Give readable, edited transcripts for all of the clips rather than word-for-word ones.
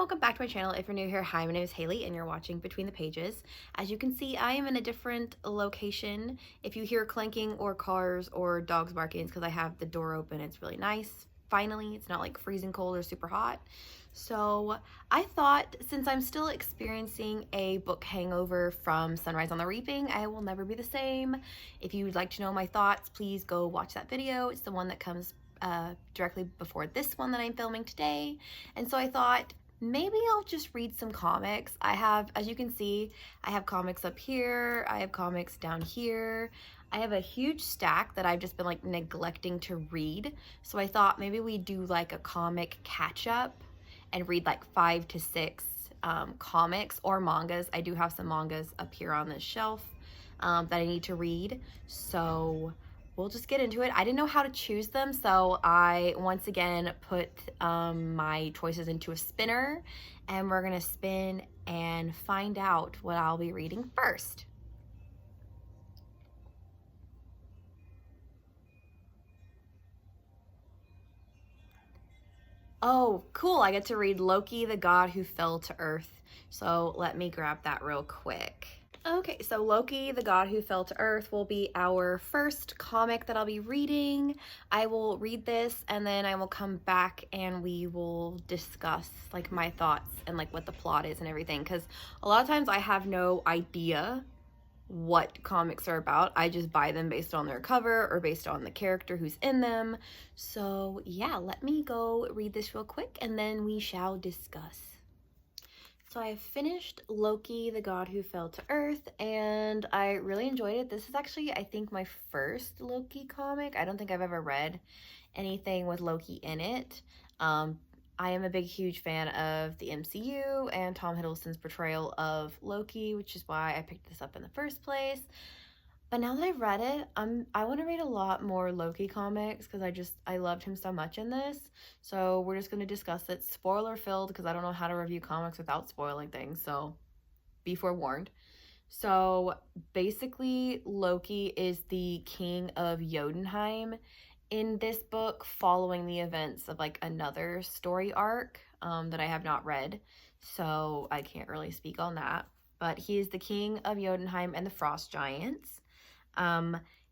welcome back to my channel. If you're new here, hi, my name is Haley and you're watching Between the Pages. As you can see, I am in a different location. If you hear clanking or cars or dogs barking, it's because I have the door open. It's really nice. Finally, it's not like freezing cold or super hot. So I thought, since I'm still experiencing a book hangover from Sunrise on the Reaping, I will never be the same. If you would like to know my thoughts, please go watch that video. It's the one that comes directly before this one that I'm filming today. And so I thought maybe I'll just read some comics. I have, as you can see, I have comics up here, I have comics down here. I have a huge stack that I've just been like neglecting to read. So I thought maybe we do like a comic catch up and read like 5 to 6 comics or mangas. I do have some mangas up here on this shelf that I need to read. So we'll just get into it. I didn't know how to choose them, so I once again put my choices into a spinner, and we're gonna spin and find out what I'll be reading first. Oh, cool, I get to read Loki, the God Who Fell to Earth. So let me grab that real quick. Okay, so Loki, the God Who Fell to Earth will be our first comic that I'll be reading. I will read this and then I will come back and we will discuss like my thoughts and like what the plot is and everything, because a lot of times I have no idea what comics are about. I just buy them based on their cover or based on the character who's in them. So yeah, let me go read this real quick and then we shall discuss. So I finished Loki, the God Who Fell to Earth, and I really enjoyed it. This is actually, I think, my first Loki comic. I don't think I've ever read anything with Loki in it. I am a big, huge fan of the MCU and Tom Hiddleston's portrayal of Loki, which is why I picked this up in the first place. But now that I've read it, I want to read a lot more Loki comics because I loved him so much in this. So we're just going to discuss it spoiler filled because I don't know how to review comics without spoiling things. So be forewarned. So basically, Loki is the king of Jotunheim in this book, following the events of like another story arc that I have not read. So I can't really speak on that. But he is the king of Jotunheim and the Frost Giants.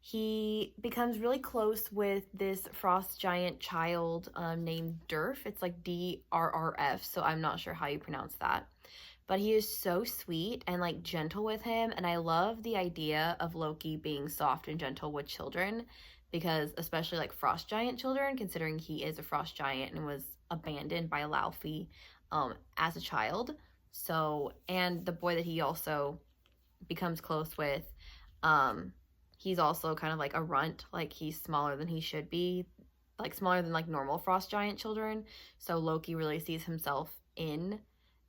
He becomes really close with this frost giant child named Durf. It's like DRRF, so I'm not sure how you pronounce that. But he is so sweet and like gentle with him, and I love the idea of Loki being soft and gentle with children, because especially like frost giant children, considering he is a frost giant and was abandoned by Laufey as a child. So, and the boy that he also becomes close with, he's also kind of like a runt, like he's smaller than he should be, like smaller than like normal frost giant children. So Loki really sees himself in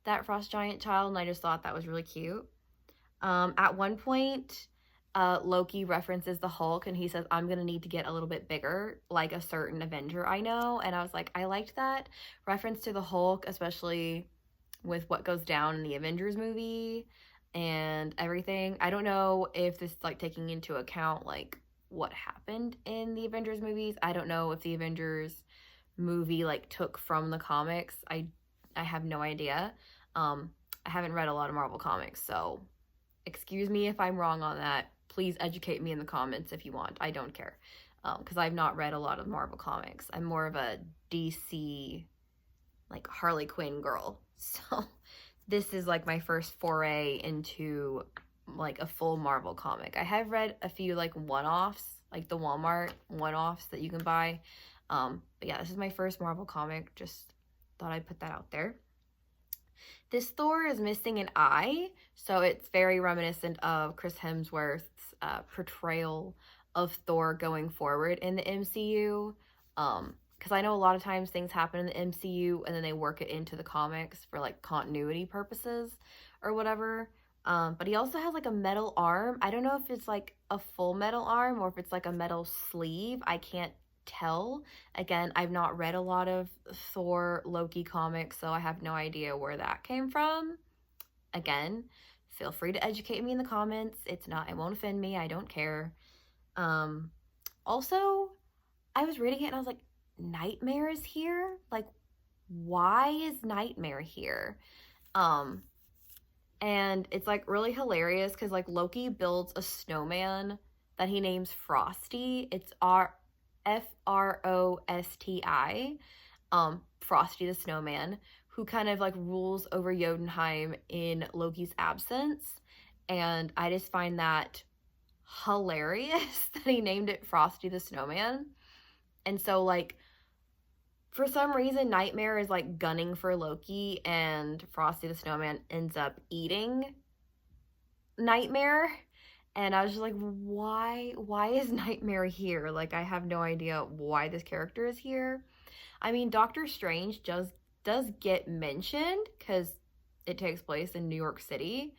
that frost giant child, and I just thought that was really cute. At one point, Loki references the Hulk and he says, "I'm gonna need to get a little bit bigger, like a certain Avenger I know." And I was like, I liked that reference to the Hulk, especially with what goes down in the Avengers movie and everything. I don't know if this is like taking into account like what happened in the Avengers movies. I don't know if the Avengers movie like took from the comics. I have no idea. I haven't read a lot of Marvel comics, so excuse me if I'm wrong on that. Please educate me in the comments if you want. I don't care. Because I've not read a lot of Marvel comics. I'm more of a DC like Harley Quinn girl. So this is like my first foray into like a full Marvel comic. I have read a few like one-offs, like the Walmart one-offs that you can buy. But yeah, this is my first Marvel comic. Just thought I'd put that out there. This Thor is missing an eye, so it's very reminiscent of Chris Hemsworth's portrayal of Thor going forward in the MCU. Because I know a lot of times things happen in the MCU and then they work it into the comics for like continuity purposes or whatever. But he also has like a metal arm. I don't know if it's like a full metal arm or if it's like a metal sleeve. I can't tell. Again, I've not read a lot of Thor Loki comics, so I have no idea where that came from. Again, feel free to educate me in the comments. It won't offend me. I don't care. Also, I was reading it and I was like, Nightmare is here? Like, why is Nightmare here? Um, and it's like really hilarious because like Loki builds a snowman that he names Frosty. It's Frosti, Frosty the Snowman, who kind of like rules over Jotunheim in Loki's absence. And I just find that hilarious that he named it Frosty the Snowman. And so like for some reason Nightmare is like gunning for Loki and Frosty the Snowman ends up eating Nightmare. And I was just like, why is Nightmare here? Like I have no idea why this character is here. I mean, Doctor Strange does get mentioned because it takes place in New York City.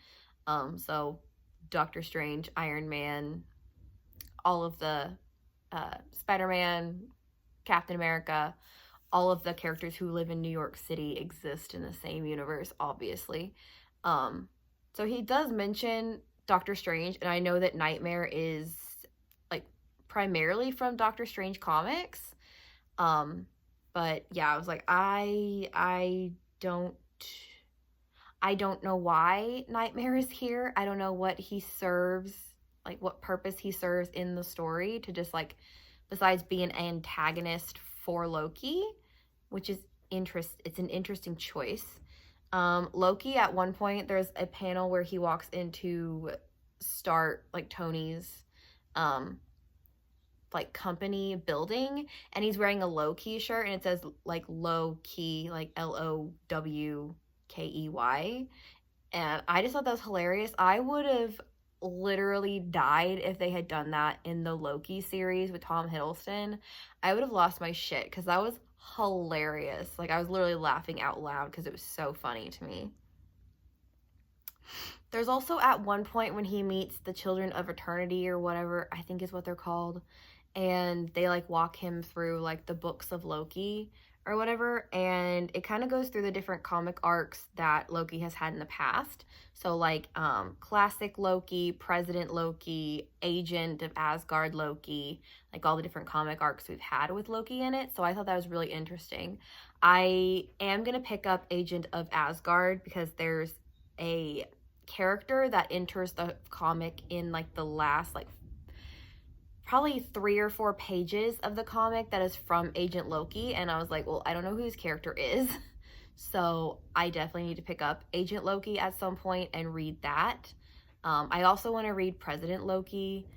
So Doctor Strange, Iron Man, all of the Spider-Man, Captain America, all of the characters who live in New York City exist in the same universe, obviously. So he does mention Doctor Strange, and I know that Nightmare is like primarily from Doctor Strange comics. But yeah, I was like, don't I don't know why Nightmare is here. I don't know what he serves, like what purpose he serves in the story to just like besides being an antagonist for Loki, which is it's an interesting choice. Loki at one point there's a panel where he walks into start like Tony's like company building and he's wearing a Loki shirt and it says like low key like Lowkey, and I just thought that was hilarious. I would have literally died if they had done that in the Loki series with Tom Hiddleston. I would have lost my shit because that was hilarious. Like I was literally laughing out loud because it was so funny to me. There's also at one point when he meets the Children of Eternity or whatever I think is what they're called, and they like walk him through like the books of Loki or whatever, and it kind of goes through the different comic arcs that Loki has had in the past. So like classic Loki, President Loki, Agent of Asgard Loki, like all the different comic arcs we've had with Loki in it. So I thought that was really interesting. I am going to pick up Agent of Asgard because there's a character that enters the comic in like the last like probably 3 or 4 pages of the comic that is from Agent Loki, and I was like, well, I don't know who his character is, so I definitely need to pick up Agent Loki at some point and read that. I also want to read President Loki,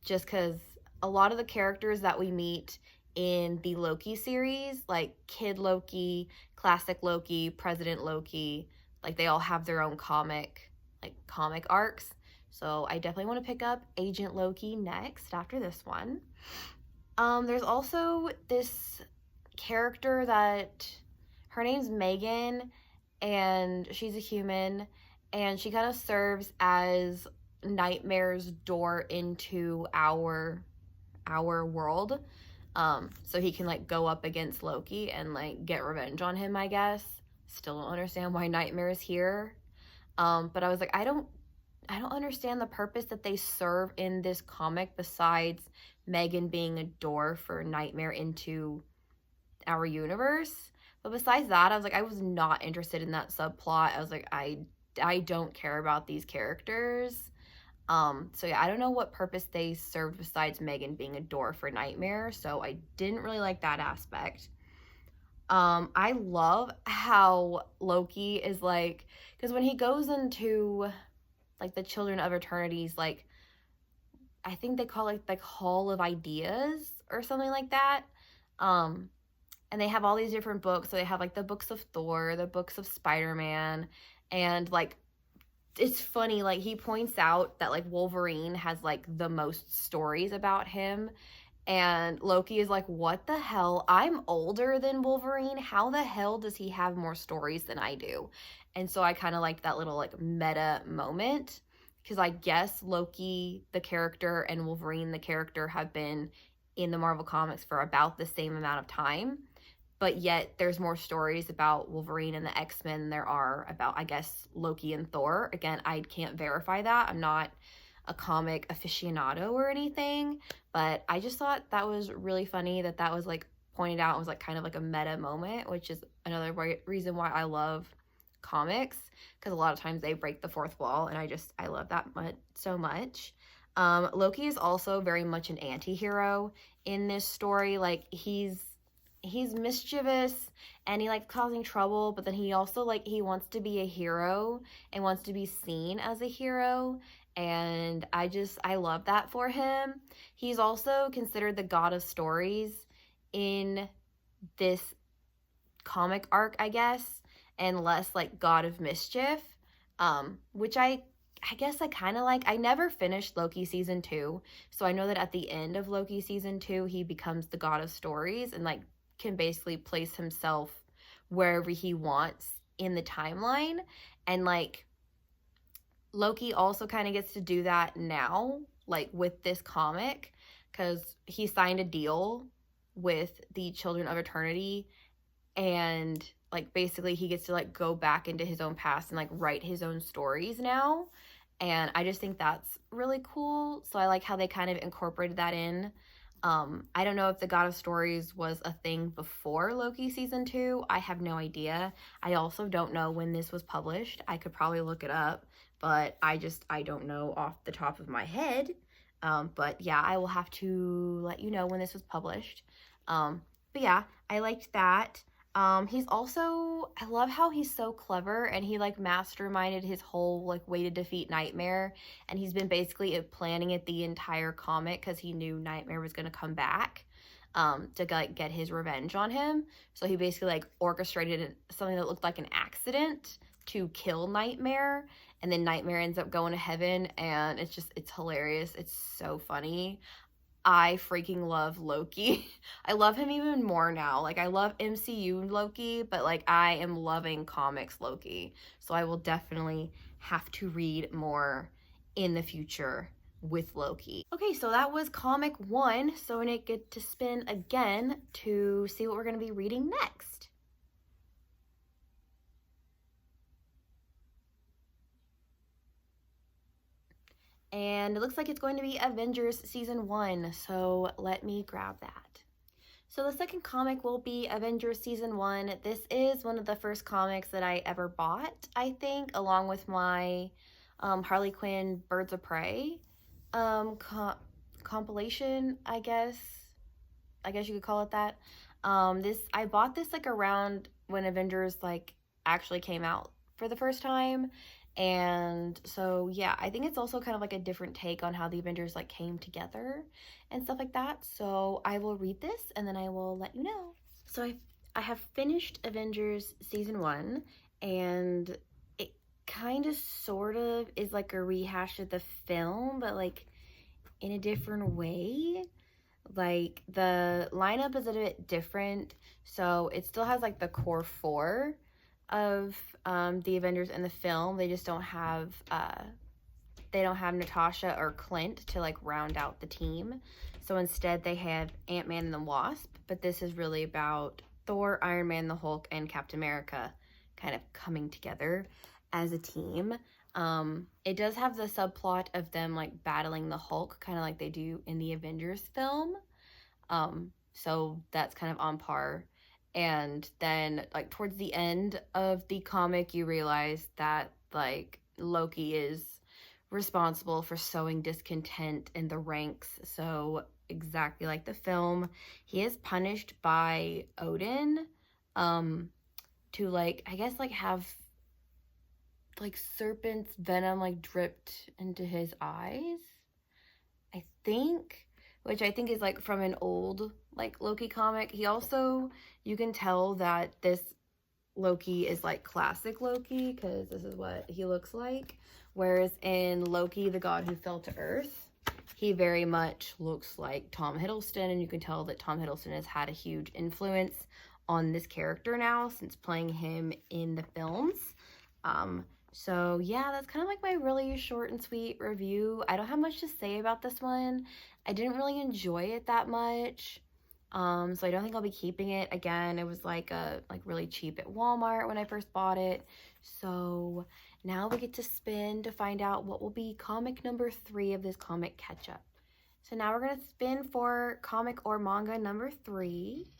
just because a lot of the characters that we meet in the Loki series, like Kid Loki, Classic Loki, President Loki, like they all have their own comic arcs. So I definitely want to pick up Agent Loki next after this one. There's also this character that her name's Megan, and she's a human, and she kind of serves as Nightmare's door into our world. So he can like go up against Loki and like get revenge on him, I guess. Still don't understand why Nightmare is here. But I was like, I don't understand the purpose that they serve in this comic besides Megan being a door for Nightmare into our universe. But besides that, I was like, I was not interested in that subplot. I was like, I don't care about these characters. So yeah, I don't know what purpose they served besides Megan being a door for Nightmare. So I didn't really like that aspect. I love how Loki is like, because when he goes into like the Children of Eternity's like, I think they call it like Hall of Ideas or something like that. And they have all these different books. So they have like the books of Thor, the books of Spider-Man, and like it's funny, like he points out that like Wolverine has like the most stories about him, and Loki is like, what the hell? I'm older than Wolverine. How the hell does he have more stories than I do? And so I kind of like that little like meta moment, because I guess Loki, the character, and Wolverine, the character, have been in the Marvel Comics for about the same amount of time. But yet there's more stories about Wolverine and the X-Men than there are about, I guess, Loki and Thor. Again, I can't verify that. I'm not a comic aficionado or anything, but I just thought that was really funny that was like pointed out, it was like kind of like a meta moment, which is another reason why I love comics, because a lot of times they break the fourth wall, and I love that much so much. Loki is also very much an anti-hero in this story. Like he's mischievous and he likes causing trouble, but then he also like he wants to be a hero and wants to be seen as a hero, and I love that for him. He's also considered the god of stories in this comic arc, I guess, and less like god of mischief, which I guess I kind of like. I never finished Loki season 2, so I know that at the end of Loki season 2 he becomes the god of stories and like can basically place himself wherever he wants in the timeline. And like Loki also kind of gets to do that now, like with this comic, because he signed a deal with the Children of Eternity, and like basically he gets to like go back into his own past and like write his own stories now. And I just think that's really cool. So I like how they kind of incorporated that in. I don't know if the God of Stories was a thing before Loki season 2. I have no idea. I also don't know when this was published. I could probably look it up, but I don't know off the top of my head. But yeah, I will have to let you know when this was published. But yeah, I liked that. He's also, I love how he's so clever, and he like masterminded his whole like way to defeat Nightmare, and he's been basically planning it the entire comic because he knew Nightmare was going to come back to like get his revenge on him. So he basically like orchestrated something that looked like an accident to kill Nightmare, and then Nightmare ends up going to heaven, and it's hilarious. It's so funny. I freaking love Loki. I love him even more now. Like I love MCU Loki, but like I am loving comics Loki. So I will definitely have to read more in the future with Loki. Okay, so that was comic 1. So we're gonna get to spin again to see what we're gonna be reading next. And it looks like it's going to be Avengers Season 1, so let me grab that. So the second comic will be Avengers Season 1. This is one of the first comics that I ever bought, I think, along with my Harley Quinn Birds of Prey compilation, I guess. I guess you could call it that. I bought this like around when Avengers like actually came out for the first time. And so yeah, I think it's also kind of like a different take on how the Avengers like came together and stuff like that. So I will read this and then I will let you know. So I have finished Avengers Season 1, and it kind of sort of is like a rehash of the film, but like in a different way. Like the lineup is a bit different, so it still has like the core 4 of the Avengers in the film. They just don't have Natasha or Clint to like round out the team. So instead they have Ant-Man and the Wasp, but this is really about Thor, Iron Man, the Hulk, and Captain America kind of coming together as a team. It does have the subplot of them like battling the Hulk, kind of like they do in the Avengers film. So that's kind of on par. And then like towards the end of the comic, you realize that like Loki is responsible for sowing discontent in the ranks. So exactly like the film, he is punished by Odin to like I guess like have like serpent's venom like dripped into his eyes, I think, which I think is like from an old like Loki comic. He also, you can tell that this Loki is like classic Loki because this is what he looks like. Whereas in Loki, the god who fell to earth, he very much looks like Tom Hiddleston, and you can tell that Tom Hiddleston has had a huge influence on this character now since playing him in the films. So yeah, that's kind of like my really short and sweet review. I don't have much to say about this one. I didn't really enjoy it that much. So I don't think I'll be keeping it. Again, it was like really cheap at Walmart when I first bought it. So now we get to spin to find out what will be comic number 3 of this comic catch-up. So now we're going to spin for comic or manga number 3.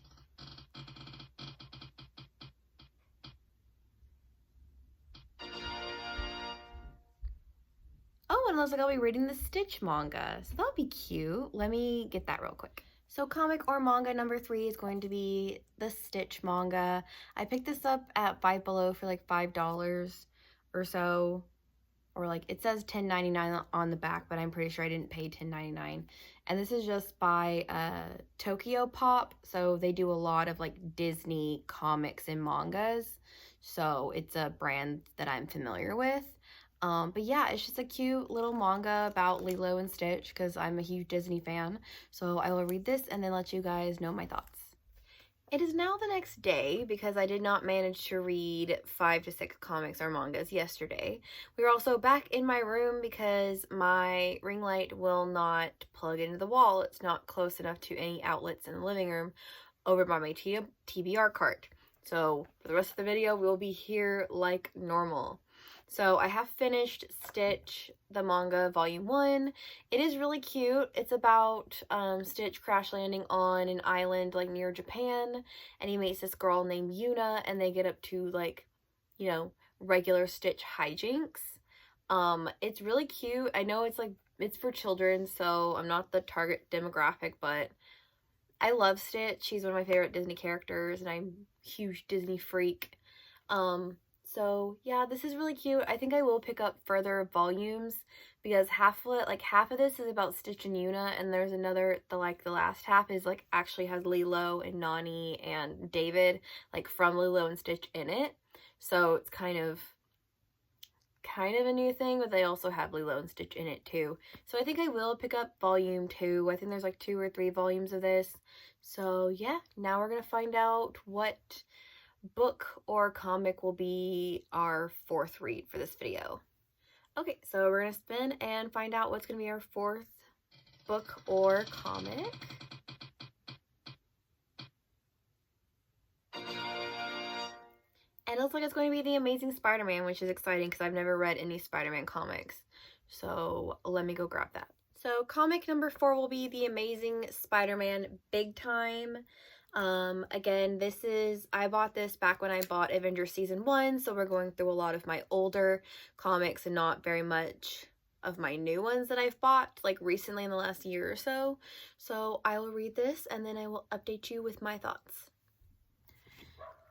looks like I'll be reading the Stitch manga. So that'll be cute. Let me get that real quick. So comic or manga number 3 is going to be the Stitch manga. I picked this up at Five Below for like $5 or so. Or like it says $10.99 on the back, but I'm pretty sure I didn't pay $10.99. And this is just by Tokyo Pop. So they do a lot of like Disney comics and mangas. So it's a brand that I'm familiar with. But yeah, it's just a cute little manga about Lilo and Stitch because I'm a huge Disney fan. So I will read this and then let you guys know my thoughts. It is now the next day because I did not manage to read 5 to 6 comics or mangas yesterday. We are also back in my room because my ring light will not plug into the wall. It's not close enough to any outlets in the living room over by my TBR cart. So for the rest of the video, we'll be here like normal. So I have finished Stitch, the manga, volume 1. It is really cute. It's about Stitch crash landing on an island like near Japan, and he meets this girl named Yuna, and they get up to like, you know, regular Stitch hijinks. It's really cute. I know it's like, it's for children, so I'm not the target demographic, but I love Stitch. She's one of my favorite Disney characters, and I'm a huge Disney freak. So yeah, this is really cute. I think I will pick up further volumes because half of this is about Stitch and Yuna, and there's another, the last half is like actually has Lilo and Nani and David like from Lilo and Stitch in it. So it's kind of a new thing, but they also have Lilo and Stitch in it too. So I think I will pick up volume 2. I think there's like 2 or 3 volumes of this. So yeah, now we're gonna find out what book or comic will be our 4th read for this video. Okay, so we're gonna spin and find out what's gonna be our 4th book or comic. And it looks like it's going to be The Amazing Spider-Man, which is exciting because I've never read any Spider-Man comics. So let me go grab that. So comic number 4 will be The Amazing Spider-Man Big Time. Again, I bought this back when I bought Avengers Season 1, so we're going through a lot of my older comics and not very much of my new ones that I've bought, like recently in the last year or so. So I will read this and then I will update you with my thoughts.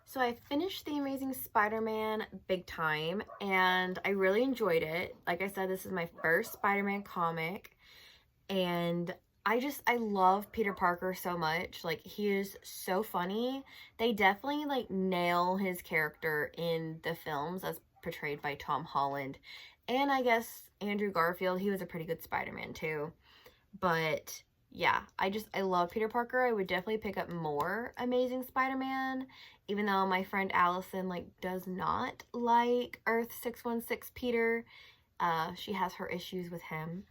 So I finished The Amazing Spider-Man Big Time, and I really enjoyed it. Like I said, this is my first Spider-Man comic, and I love Peter Parker so much. Like, he is so funny. They definitely, like, nail his character in the films as portrayed by Tom Holland. And I guess Andrew Garfield, he was a pretty good Spider-Man, too. But, yeah, I love Peter Parker. I would definitely pick up more Amazing Spider-Man, even though my friend Allison, like, does not like Earth 616 Peter. She has her issues with him.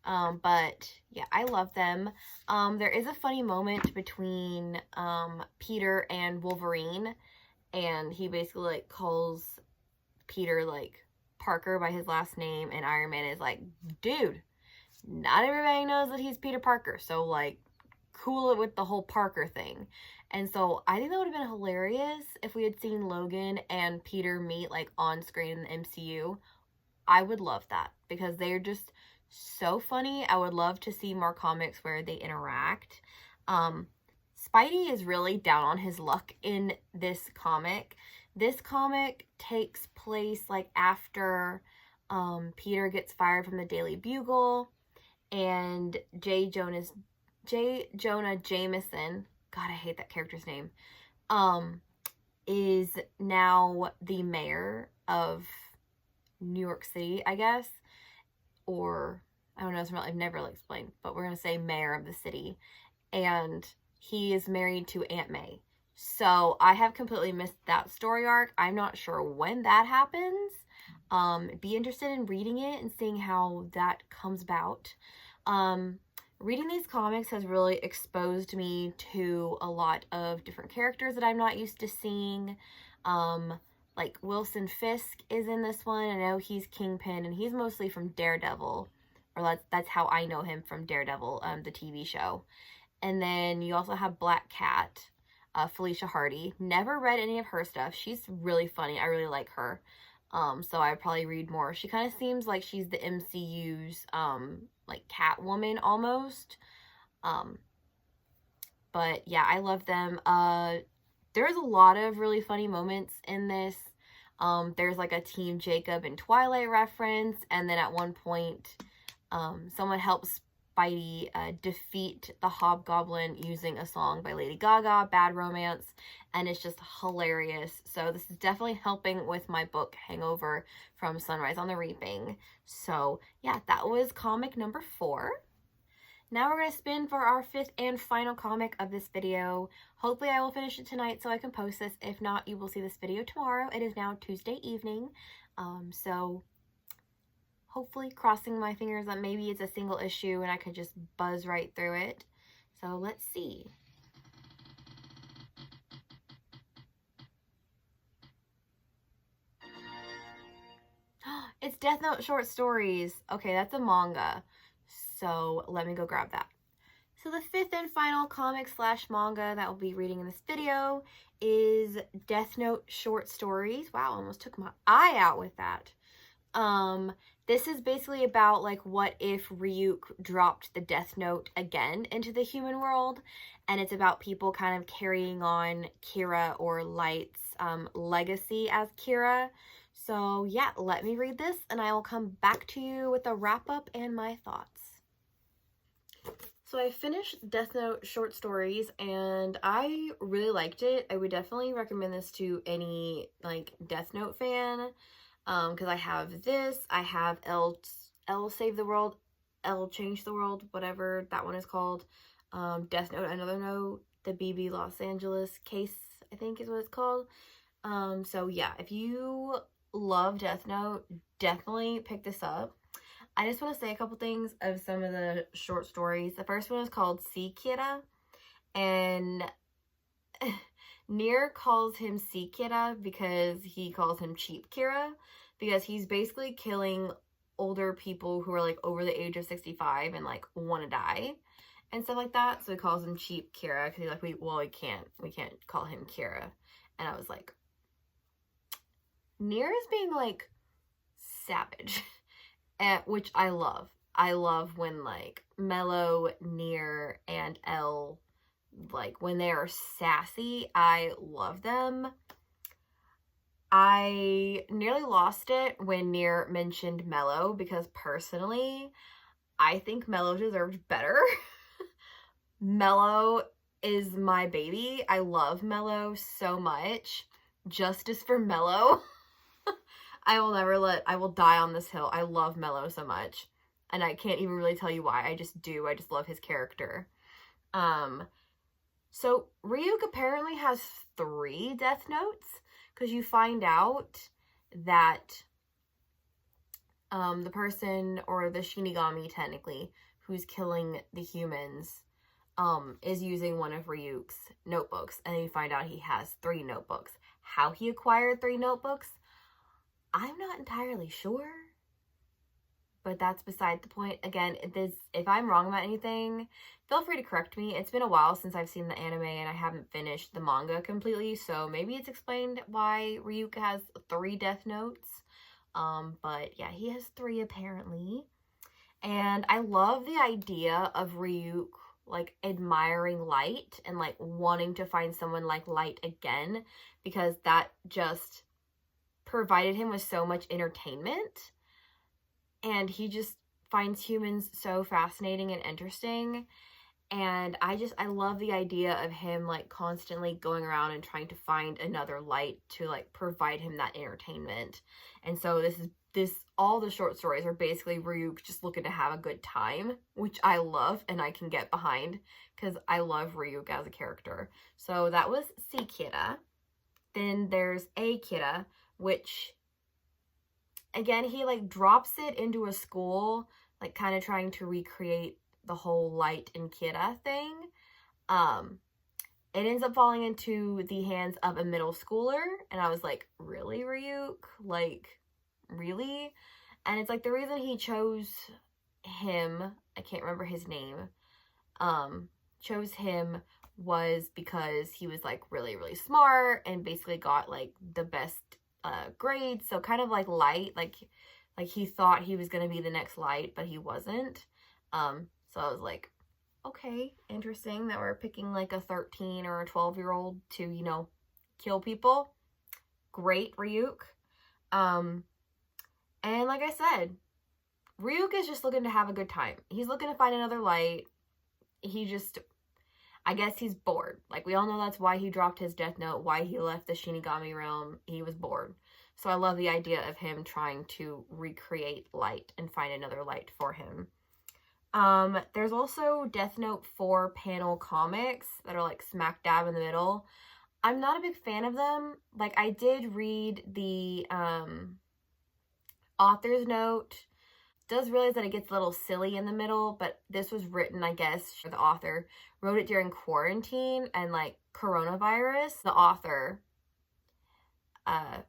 But yeah, I love them. There is a funny moment between Peter and Wolverine, and he basically like calls Peter like Parker by his last name, and Iron Man is like, dude, not everybody knows that he's Peter Parker, so like cool it with the whole Parker thing. And so I think that would have been hilarious if we had seen Logan and Peter meet like on screen in the MCU. I would love that because they're just so funny. I would love to see more comics where they interact. Spidey is really down on his luck in this comic. This comic takes place like after Peter gets fired from the Daily Bugle, and J. Jonah Jameson, God, I hate that character's name, is now the mayor of New York City, I guess. Or, I don't know, I've never really explained, but we're going to say mayor of the city. And he is married to Aunt May. So I have completely missed that story arc. I'm not sure when that happens. Be interested in reading it and seeing how that comes about. Reading these comics has really exposed me to a lot of different characters that I'm not used to seeing. Like Wilson Fisk is in this one. I know he's Kingpin, and he's mostly from Daredevil, or that's how I know him, from Daredevil, the TV show. And then you also have Black Cat, Felicia Hardy. Never read any of her stuff. She's really funny. I really like her. So I'd probably read more. She kind of seems like she's the MCU's, like Catwoman almost. Um, but yeah, I love them. There's a lot of really funny moments in this. There's like a Team Jacob and Twilight reference, and then at one point, someone helps Spidey defeat the Hobgoblin using a song by Lady Gaga, Bad Romance, and it's just hilarious. So this is definitely helping with my book Hangover from Sunrise on the Reaping. So yeah, that was comic number 4. Now we're going to spin for our 5th and final comic of this video. Hopefully I will finish it tonight so I can post this. If not, you will see this video tomorrow. It is now Tuesday evening. So hopefully, crossing my fingers that maybe it's a single issue and I could just buzz right through it. So let's see. It's Death Note short stories. Okay, that's a manga. So let me go grab that. So the 5th and final comic slash manga that we'll be reading in this video is Death Note short stories. Wow, almost took my eye out with that. This is basically about like what if Ryuk dropped the Death Note again into the human world, and it's about people kind of carrying on Kira or Light's legacy as Kira. So yeah, let me read this and I will come back to you with a wrap up and my thoughts. So I finished Death Note short stories and I really liked it. I would definitely recommend this to any like Death Note fan. Because I have this, I have L Save the World, L Change the World, whatever that one is called. Death Note, Another Note, the BB Los Angeles case, I think is what it's called. So yeah, if you love Death Note, definitely pick this up. I just want to say a couple things of some of the short stories. The first one is called Sea Kira, and Nier calls him Sea Kira because he calls him Cheap Kira, because he's basically killing older people who are like over the age of 65 and like want to die and stuff like that. So he calls him Cheap Kira because he's like, we can't call him Kira. And I was like, Nier is being like savage, which I love. I love when like Mello, Nier, and L, like when they are sassy, I love them. I nearly lost it when Nier mentioned Mello because personally, I think Mello deserved better. Mello is my baby. I love Mello so much. Justice for Mello. I will die on this hill. I love Mello so much. And I can't even really tell you why. I just do. I just love his character. So Ryuk apparently has 3 Death Notes, because you find out that the person, or the Shinigami technically, who's killing the humans is using one of Ryuk's notebooks, and then you find out he has 3 notebooks. How he acquired 3 notebooks, I'm not entirely sure, but that's beside the point. Again, if I'm wrong about anything, feel free to correct me. It's been a while since I've seen the anime and I haven't finished the manga completely, so maybe it's explained why Ryuk has 3 Death Notes. But yeah, he has 3 apparently. And I love the idea of Ryuk like admiring Light and like wanting to find someone like Light again, because that just provided him with so much entertainment. And he just finds humans so fascinating and interesting. And I love the idea of him like constantly going around and trying to find another Light to like provide him that entertainment. And so all the short stories are basically Ryuk just looking to have a good time, which I love and I can get behind because I love Ryuk as a character. So that was C Kira. Then there's A Kira, which again, he like drops it into a school, like kind of trying to recreate the whole Light and Kira thing. It ends up falling into the hands of a middle schooler, and I was like, really, Ryuk? Like, really? And it's like the reason he chose him, I can't remember his name, chose him was because he was like really, really smart and basically got like the best grades, so kind of like Light, like he thought he was gonna be the next Light, but he wasn't. So I was like, okay, interesting that we're picking like a 13 or a 12-year-old to, you know, kill people. Great, Ryuk. And like I said, Ryuk is just looking to have a good time. He's looking to find another Light. He just, I guess he's bored. Like, we all know that's why he dropped his Death Note, why he left the Shinigami realm. He was bored. So I love the idea of him trying to recreate Light and find another Light for him. There's also Death Note 4 panel comics that are like smack dab in the middle. I'm not a big fan of them. Like, I did read the author's note. Does realize that it gets a little silly in the middle, but this was written, I guess, the author wrote it during quarantine and like coronavirus. The author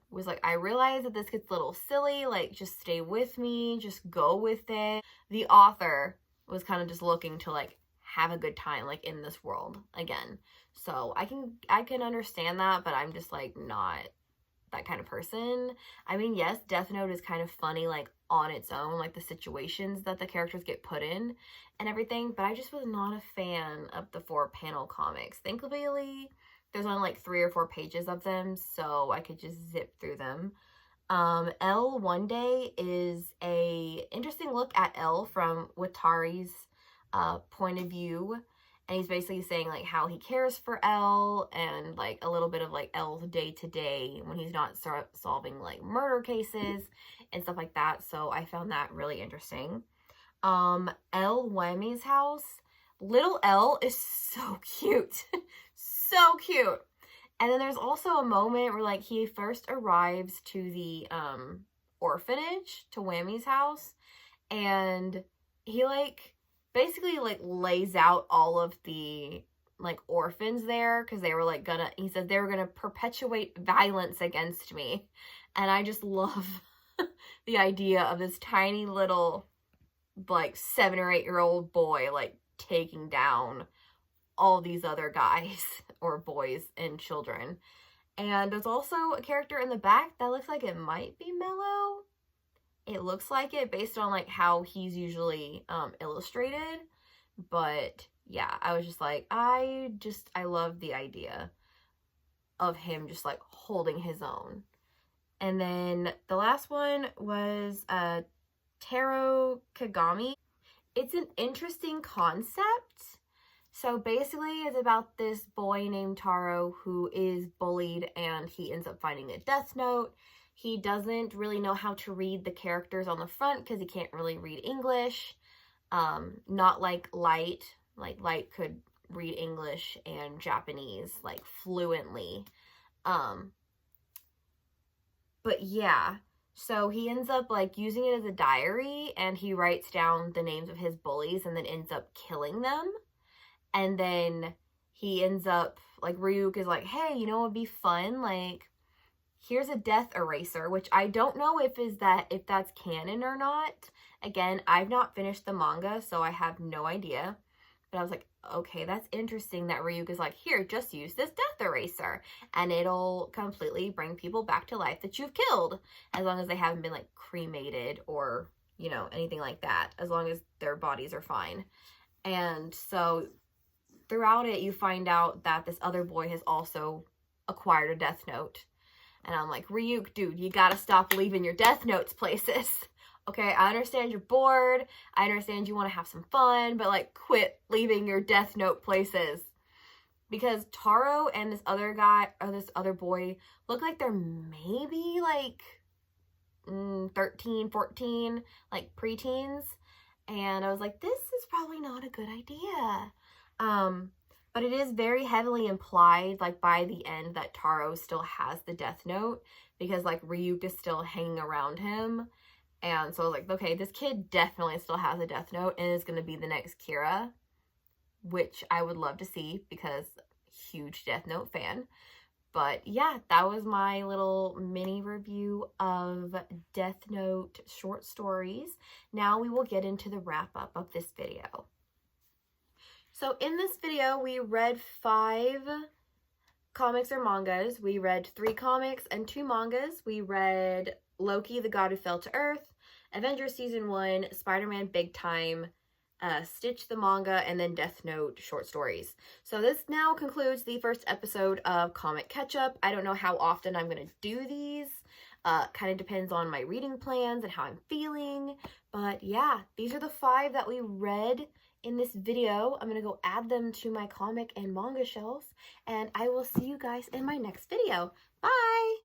was like, I realize that this gets a little silly, like just stay with me, just go with it. The author was kind of just looking to like have a good time like in this world again. So I can understand that, but I'm just like not that kind of person. I mean, yes, Death Note is kind of funny like on its own, like the situations that the characters get put in and everything, but I just was not a fan of the 4 panel comics. Thankfully, there's only like 3 or 4 pages of them, so I could just zip through them. L One Day is a interesting look at L from Watari's point of view. And he's basically saying like how he cares for L and like a little bit of like L's day to day when he's not solving like murder cases and stuff like that. So I found that really interesting. L Whammy's house. Little L is so cute. So cute. And then there's also a moment where like he first arrives to the orphanage, to Whammy's house, and he like basically like lays out all of the like orphans there because they were like he said they were gonna perpetuate violence against me. And I just love the idea of this tiny little like 7 or 8-year-old boy like taking down all these other guys or boys and children. And there's also a character in the back that looks like it might be Mello. It looks like it based on like how he's usually illustrated. But yeah, I was just like, I love the idea of him just like holding his own. And then the last one was Taro Kagami. It's an interesting concept. So basically it's about this boy named Taro who is bullied and he ends up finding a Death Note. He doesn't really know how to read the characters on the front because he can't really read English. Not like Light. Like Light could read English and Japanese like fluently. But yeah, so he ends up like using it as a diary and he writes down the names of his bullies and then ends up killing them. And then he ends up like Ryuk is like, hey, you know what would be fun? Like, here's a death eraser, which I don't know if that's canon or not. Again, I've not finished the manga, so I have no idea. But I was like, okay, that's interesting that Ryuk is like, here, just use this death eraser. And it'll completely bring people back to life that you've killed. As long as they haven't been like cremated or, you know, anything like that. As long as their bodies are fine. And so throughout it, you find out that this other boy has also acquired a Death Note. And I'm like, Ryuk, dude, you gotta stop leaving your Death Notes places. Okay, I understand you're bored. I understand you want to have some fun, but like, quit leaving your Death Note places. Because Taro and this other guy, or this other boy, look like they're maybe like 13, 14, like preteens. And I was like, this is probably not a good idea. But it is very heavily implied, like, by the end that Taro still has the Death Note, because, like, Ryuk is still hanging around him, and so I was like, okay, this kid definitely still has a Death Note, and is going to be the next Kira, which I would love to see, because huge Death Note fan. But, yeah, that was my little mini review of Death Note short stories. Now we will get into the wrap-up of this video. So in this video, we read 5 comics or mangas. We read 3 comics and 2 mangas. We read Loki, the God Who Fell to Earth, Avengers Season 1, Spider-Man Big Time, Stitch the manga, and then Death Note short stories. So this now concludes the first episode of Comic Catch-Up. I don't know how often I'm going to do these. Kind of depends on my reading plans and how I'm feeling. But yeah, these are the 5 that we read in this video. I'm going to go add them to my comic and manga shelves. And I will see you guys in my next video. Bye!